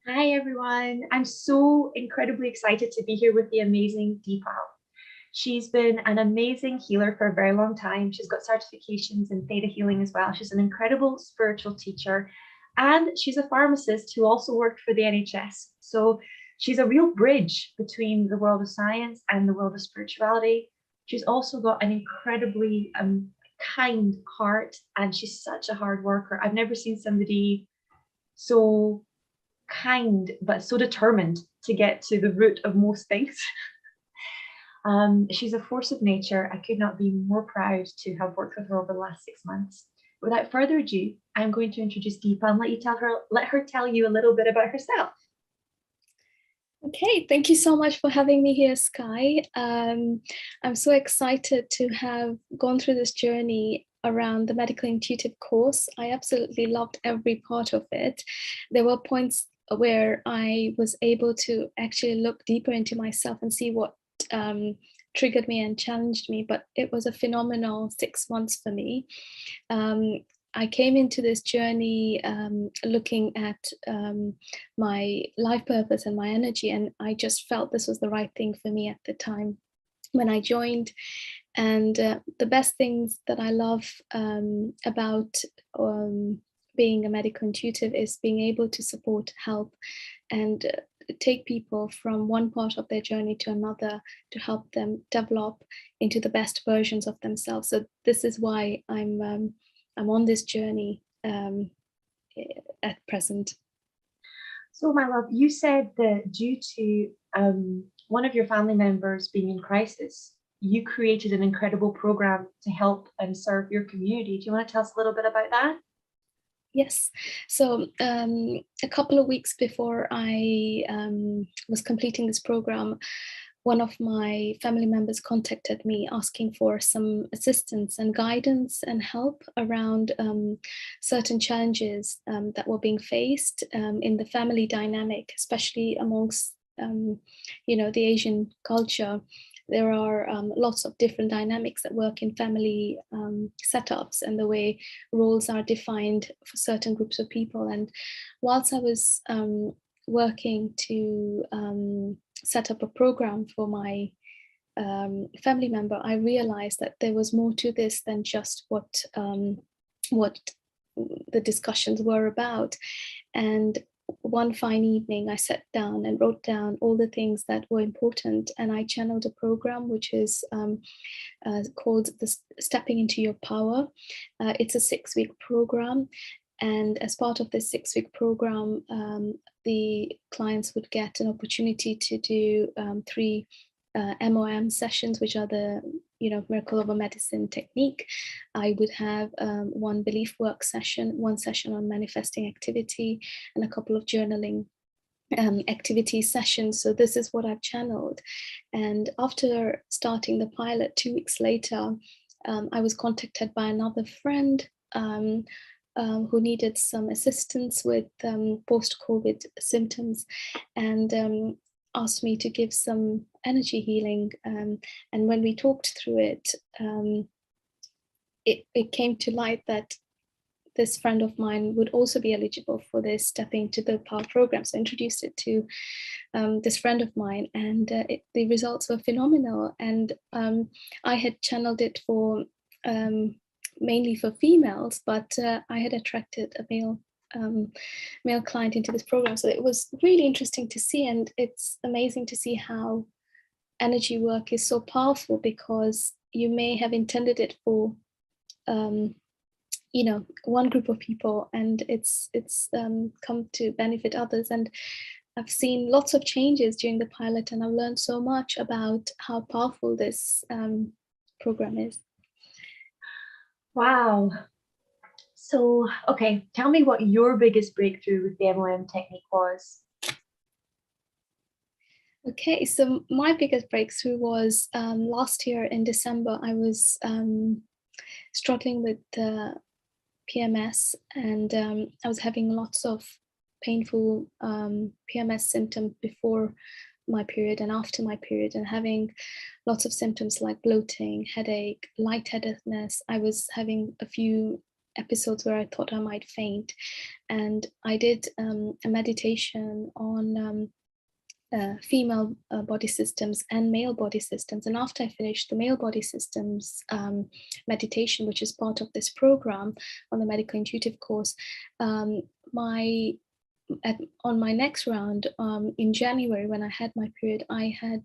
Hi everyone. I'm so incredibly excited to be here with the amazing Deepal. She's been an amazing healer for a very long time. She's got certifications in theta healing as well. She's an incredible spiritual teacher and she's a pharmacist who also worked for the NHS. So she's a real bridge between the world of science and the world of spirituality. She's also got an incredibly kind heart and she's such a hard worker. I've never seen somebody so kind but so determined to get to the root of most things. She's a force of nature. I could not be more proud to have worked with her over the last 6 months. Without further ado, I'm going to introduce Deepa and let her tell you a little bit about herself. Okay, thank you so much for having me here, Sky. I'm so excited to have gone through this journey around the medical intuitive course. I absolutely loved every part of it. There were points where I was able to actually look deeper into myself and see what triggered me and challenged me, but it was a phenomenal 6 months for me. I came into this journey looking at my life purpose and my energy, and I just felt this was the right thing for me at the time when I joined. And the best things that I love about being a medical intuitive is being able to support, help, and take people from one part of their journey to another to help them develop into the best versions of themselves. So this is why I'm on this journey at present. So, my love, you said that due to one of your family members being in crisis, you created an incredible program to help and serve your community. Do you want to tell us a little bit about that? Yes. So a couple of weeks before I was completing this program, one of my family members contacted me asking for some assistance and guidance and help around certain challenges that were being faced in the family dynamic, especially amongst the Asian culture. There are lots of different dynamics that work in family setups and the way roles are defined for certain groups of people. And whilst I was working to set up a program for my family member, I realized that there was more to this than just what the discussions were about. And one fine evening, I sat down and wrote down all the things that were important, and I channeled a program which is called the Stepping into Your Power. It's a 6-week program, and as part of this 6-week program, the clients would get an opportunity to do 3 MOM sessions, which are the miracle over medicine technique. I would have one belief work session, one session on manifesting activity, and a couple of journaling activity sessions. So this is what I've channeled. And after starting the pilot 2 weeks later, I was contacted by another friend who needed some assistance with post-COVID symptoms, and asked me to give some energy healing. And when we talked through it, it came to light that this friend of mine would also be eligible for this Stepping into the Power program. So I introduced it to this friend of mine, and the results were phenomenal. And I had channeled it for mainly for females, but I had attracted a male client into this program. So it was really interesting to see, and it's amazing to see how energy work is so powerful, because you may have intended it for one group of people, and it's come to benefit others. And I've seen lots of changes during the pilot, and I've learned so much about how powerful this program is. Wow. So, okay, tell me what your biggest breakthrough with the MOM technique was. Okay, so my biggest breakthrough was last year in December. I was struggling with PMS, and I was having lots of painful PMS symptoms before my period and after my period, and having lots of symptoms like bloating, headache, lightheadedness. I was having a few episodes where I thought I might faint. And I did a meditation on female body systems and male body systems. And after I finished the male body systems meditation, which is part of this program on the medical intuitive course, my on my next round in January, when I had my period, I had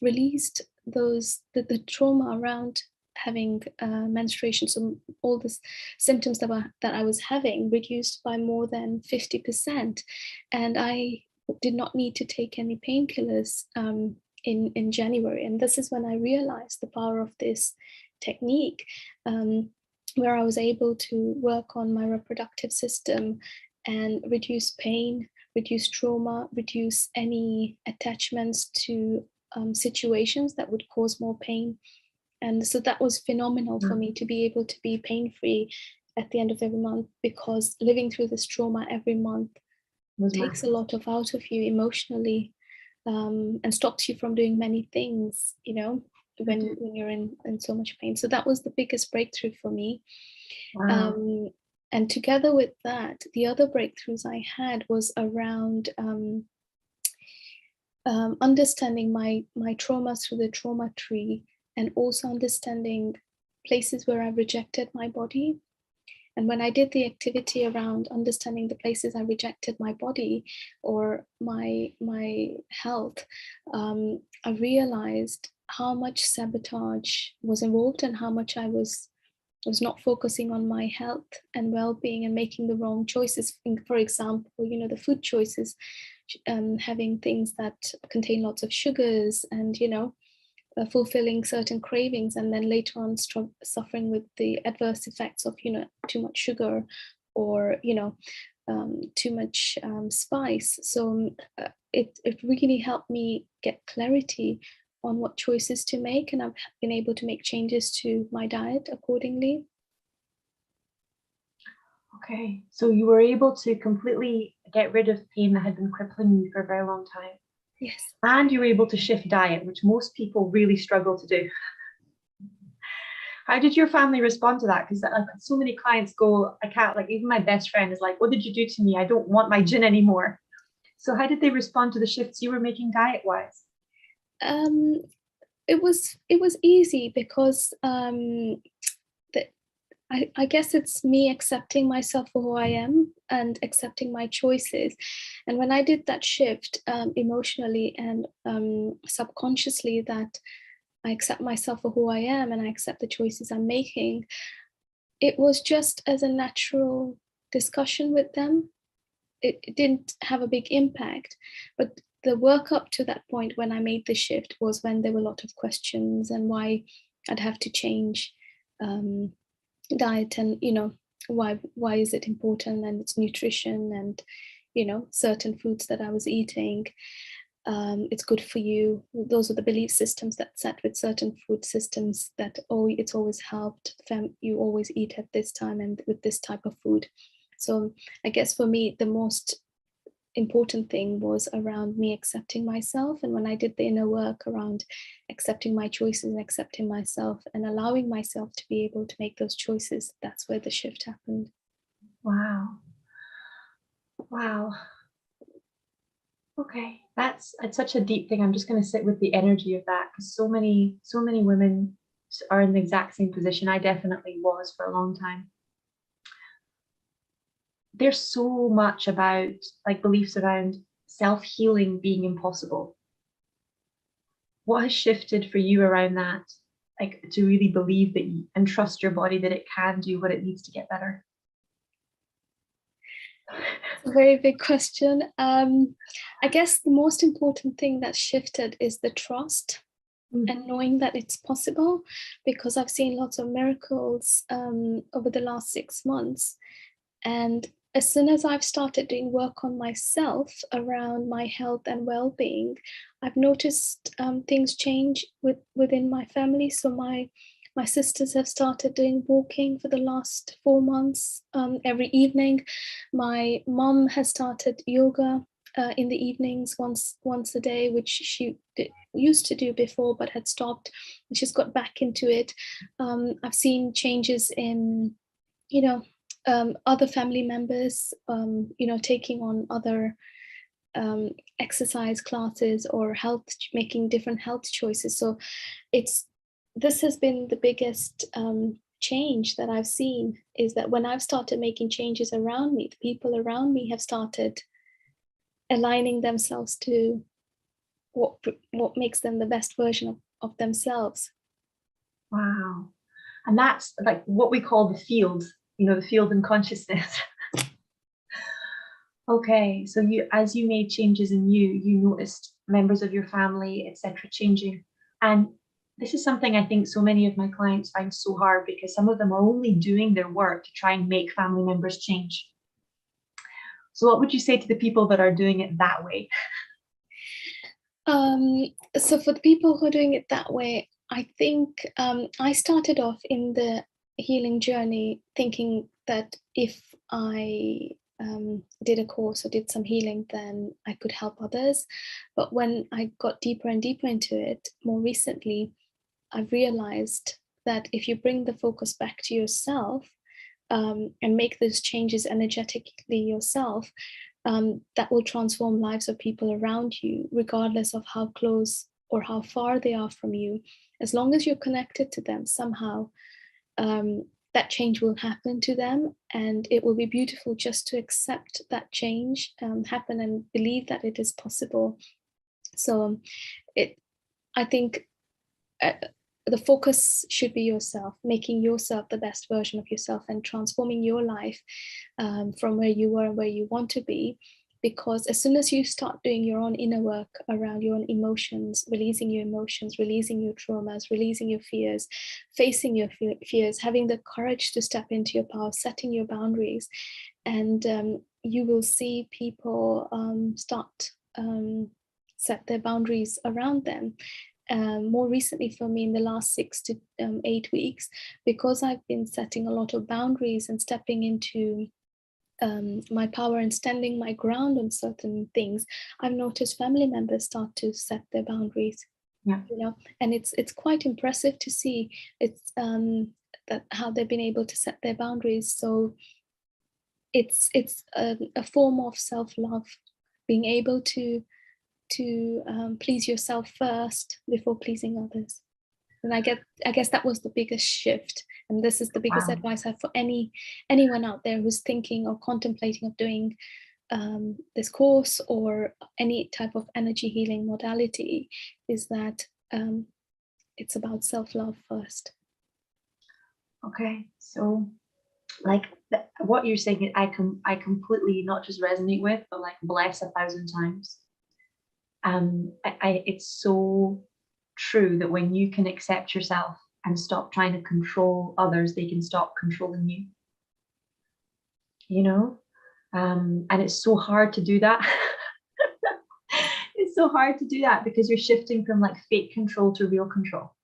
released the trauma around having menstruation. So all the symptoms that I was having reduced by more than 50%, and I did not need to take any painkillers in January. And this is when I realized the power of this technique, where I was able to work on my reproductive system and reduce pain, reduce trauma, reduce any attachments to situations that would cause more pain. And so that was phenomenal for me to be able to be pain-free at the end of every month, because living through this trauma every month takes a lot of out of you emotionally, and stops you from doing many things, you know, when you're in so much pain. So that was the biggest breakthrough for me. Wow. And together with that, the other breakthroughs I had was around understanding my traumas through the trauma tree, and also understanding places where I rejected my body. And when I did the activity around understanding the places I rejected my body or my health, I realized how much sabotage was involved and how much I was not focusing on my health and well-being and making the wrong choices. For example, you know, the food choices, having things that contain lots of sugars and, you know, fulfilling certain cravings, and then later on suffering with the adverse effects of, you know, too much sugar or, you know, too much spice. So it really helped me get clarity on what choices to make, and I've been able to make changes to my diet accordingly. Okay, so you were able to completely get rid of pain that had been crippling you for a very long time. Yes. And you were able to shift diet, which most people really struggle to do. How did your family respond to that? Because like so many clients go, I can't, like even my best friend is like, what did you do to me? I don't want my gin anymore. So how did they respond to the shifts you were making diet wise? It was easy because I guess it's me accepting myself for who I am and accepting my choices. And when I did that shift emotionally and subconsciously, that I accept myself for who I am and I accept the choices I'm making, it was just as a natural discussion with them. It didn't have a big impact, but the work up to that point when I made the shift was when there were a lot of questions and why I'd have to change diet, and, you know, why is it important, and it's nutrition, and, you know, certain foods that I was eating, it's good for you. Those are the belief systems that set with certain food systems, that, oh, it's always helped, you always eat at this time and with this type of food. So I guess for me the most important thing was around me accepting myself. And when I did the inner work around accepting my choices and accepting myself and allowing myself to be able to make those choices, that's where the shift happened. Wow. Wow. Okay, it's such a deep thing. I'm just going to sit with the energy of that, because so many women are in the exact same position. I definitely was for a long time. There's so much about like beliefs around self-healing being impossible. What has shifted for you around that, like to really believe that and trust your body that it can do what it needs to get better? It's a very big question. I guess the most important thing that shifted is the trust and knowing that it's possible, because I've seen lots of miracles over the last 6 months. And as soon as I've started doing work on myself around my health and well-being, I've noticed things change within my family. So my sisters have started doing walking for the last 4 months every evening. My mom has started yoga in the evenings once a day, which she used to do before but had stopped. She's got back into it. I've seen changes in you know, other family members, you know, taking on other exercise classes or making different health choices. So it's this has been the biggest change that I've seen, is that when I've started making changes around me, the people around me have started aligning themselves to what makes them the best version of themselves. Wow. And that's like what we call the field, the field in consciousness. Okay, so as you made changes in you noticed members of your family, etc., changing. And this is something I think so many of my clients find so hard, because some of them are only doing their work to try and make family members change. So what would you say to the people that are doing it that way? So for the people who are doing it that way, I think I started off in the healing journey thinking that if I did a course or did some healing, then I could help others. But when I got deeper and deeper into it, more recently, I've realized that if you bring the focus back to yourself, and make those changes energetically yourself, that will transform lives of people around you, regardless of how close or how far they are from you. As long as you're connected to them somehow, that change will happen to them, and it will be beautiful just to accept that change happen and believe that it is possible. So it I think the focus should be yourself, making yourself the best version of yourself and transforming your life from where you were and where you want to be. Because as soon as you start doing your own inner work around your own emotions, releasing your traumas, releasing your fears, facing your fears, having the courage to step into your power, setting your boundaries, and you will see people start set their boundaries around them. More recently for me in the last 6 to 8 weeks, because I've been setting a lot of boundaries and stepping into my power and standing my ground on certain things, I've noticed family members start to set their boundaries. Yeah. And it's quite impressive to see it's that how they've been able to set their boundaries. So it's a form of self-love, being able to please yourself first before pleasing others. And I guess that was the biggest shift, and this is the biggest Wow. advice I have for anyone out there who's thinking or contemplating of doing this course or any type of energy healing modality, is that it's about self-love first. Okay, so like what you're saying, I completely not just resonate with, but like bless 1,000 times. It's so true that when you can accept yourself and stop trying to control others, they can stop controlling you. And it's so hard to do that. It's so hard to do that because you're shifting from like fake control to real control.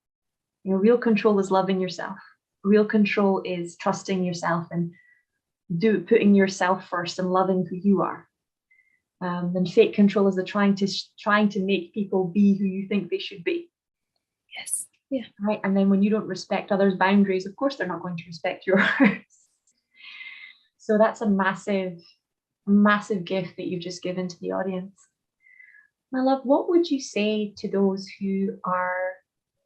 Real control is loving yourself. Real control is trusting yourself and putting yourself first and loving who you are. And fake control is the trying to make people be who you think they should be. Yes. Yeah. Right. And then when you don't respect others' boundaries, of course they're not going to respect yours. So that's a massive, massive gift that you've just given to the audience. My love, what would you say to those who are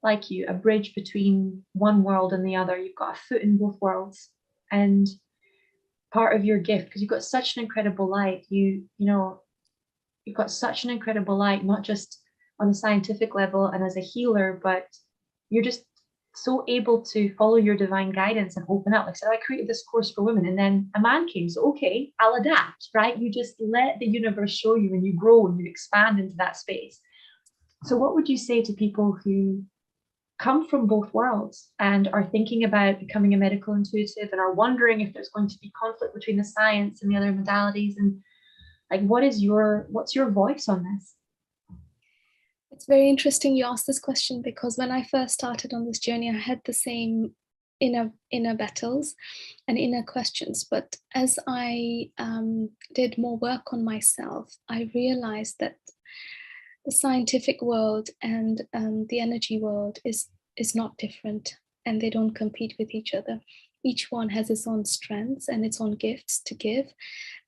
like you, a bridge between one world and the other? You've got a foot in both worlds, and part of your gift, because you've got such an incredible light, you've got such an incredible light, not just on a scientific level and as a healer, but you're just so able to follow your divine guidance and open up. Like I said, I created this course for women, and then a man came. So, okay, I'll adapt, right? You just let the universe show you, and you grow and you expand into that space. So, what would you say to people who come from both worlds and are thinking about becoming a medical intuitive and are wondering if there's going to be conflict between the science and the other modalities? And like, what's your voice on this? It's very interesting you asked this question, because when I first started on this journey, I had the same inner battles and inner questions. But as I did more work on myself, I realized that the scientific world and the energy world is not different, and they don't compete with each other. each one has its own strengths and its own gifts to give,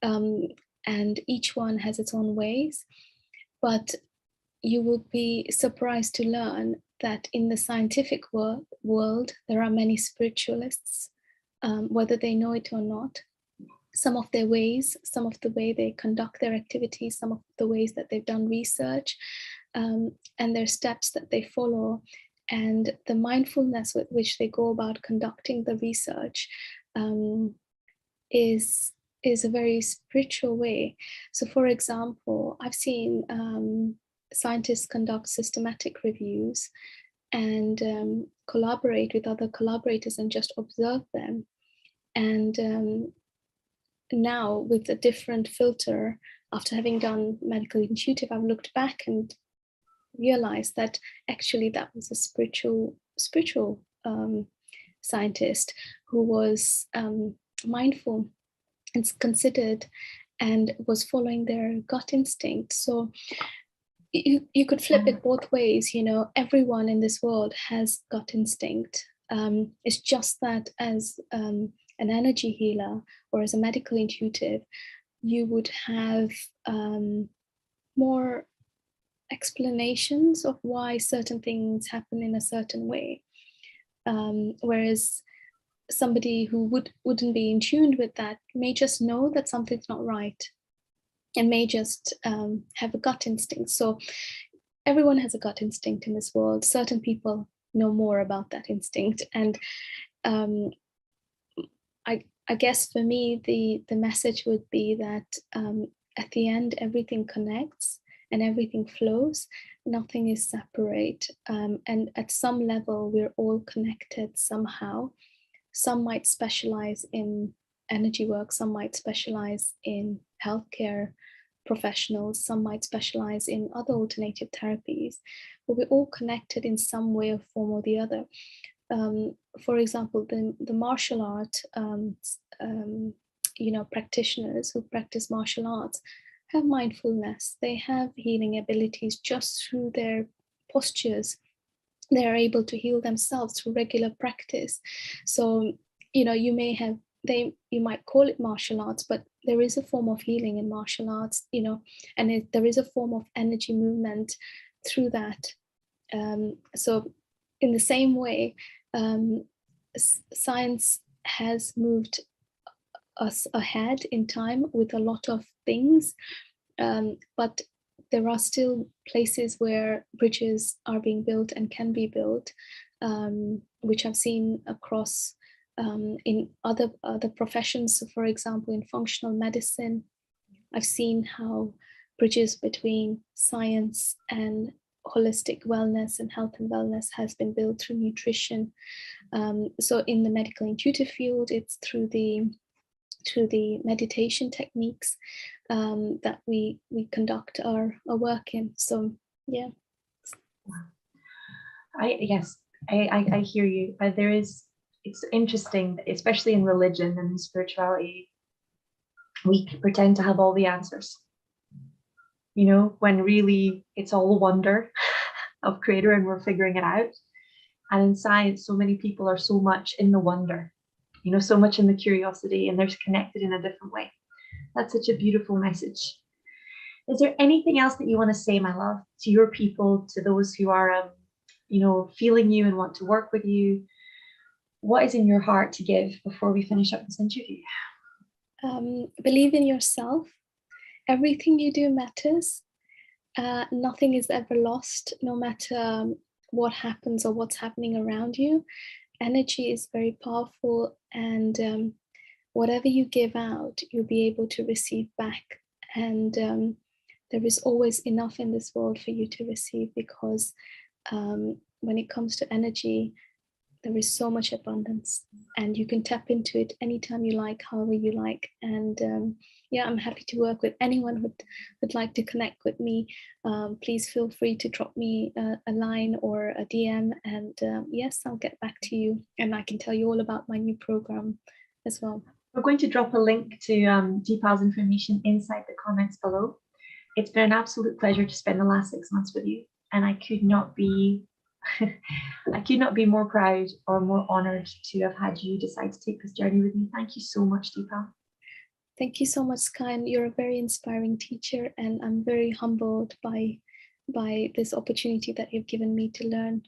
and each one has its own ways. But you will be surprised to learn that in the scientific world, there are many spiritualists, whether they know it or not. Some of their ways, some of the way they conduct their activities, some of the ways that they've done research, and their steps that they follow, and the mindfulness with which they go about conducting the research is a very spiritual way. So, for example, I've seen scientists conduct systematic reviews and collaborate with other collaborators and just observe them. And now, with a different filter, after having done medical intuitive, I've looked back and realized that actually that was a spiritual scientist who was mindful and considered and was following their gut instinct. So you could flip it both ways. Everyone in this world has gut instinct. It's just that as an energy healer or as a medical intuitive, you would have more explanations of why certain things happen in a certain way, whereas somebody who wouldn't be in tune with that may just know that something's not right and may just have a gut instinct. So everyone has a gut instinct in this world. Certain people know more about that instinct, and I guess for me the message would be that at the end everything connects and everything flows. Nothing is separate, and at some level we're all connected somehow. Some might specialize in energy work, some might specialize in healthcare professionals, some might specialize in other alternative therapies, but we're all connected in some way or form or the other. For example, the martial art practitioners who practice martial arts have mindfulness. They have healing abilities just through their postures. They are able to heal themselves through regular practice. So you might call it martial arts, but there is a form of healing in martial arts, and there is a form of energy movement through that. So in the same way, science has moved us ahead in time with a lot of things, but there are still places where bridges are being built and can be built, which I've seen across in other professions. So for example, in functional medicine, I've seen how bridges between science and holistic wellness and health and wellness has been built through nutrition. So in the medical intuitive field, it's through the meditation techniques that we conduct our work in. So yeah. I hear you. It's interesting, especially in religion and spirituality, we pretend to have all the answers, when really it's all a wonder of creator and we're figuring it out. And in science, so many people are so much in the wonder, so much in the curiosity, and they're connected in a different way. That's such a beautiful message. Is there anything else that you want to say, my love, to your people, to those who are, feeling you and want to work with you? What is in your heart to give before we finish up this interview? Believe in yourself. Everything you do matters. Nothing is ever lost, no matter what happens or what's happening around you. Energy is very powerful, and whatever you give out, you'll be able to receive back. And there is always enough in this world for you to receive, because when it comes to energy, there is so much abundance, and you can tap into it anytime you like, however you like. And I'm happy to work with anyone who would like to connect with me. Please feel free to drop me a line or a DM, and yes, I'll get back to you, and I can tell you all about my new program as well. We're going to drop a link to Deepal's information inside the comments below. It's been an absolute pleasure to spend the last 6 months with you, and I could not be I could not be more proud or more honoured to have had you decide to take this journey with me. Thank you so much, Deepal. Thank you so much, Sky. You're a very inspiring teacher, and I'm very humbled by this opportunity that you've given me to learn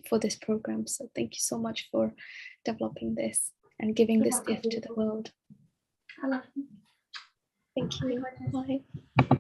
for this program. So thank you so much for developing this and giving this gift to the world. I love you. Thank you. Bye.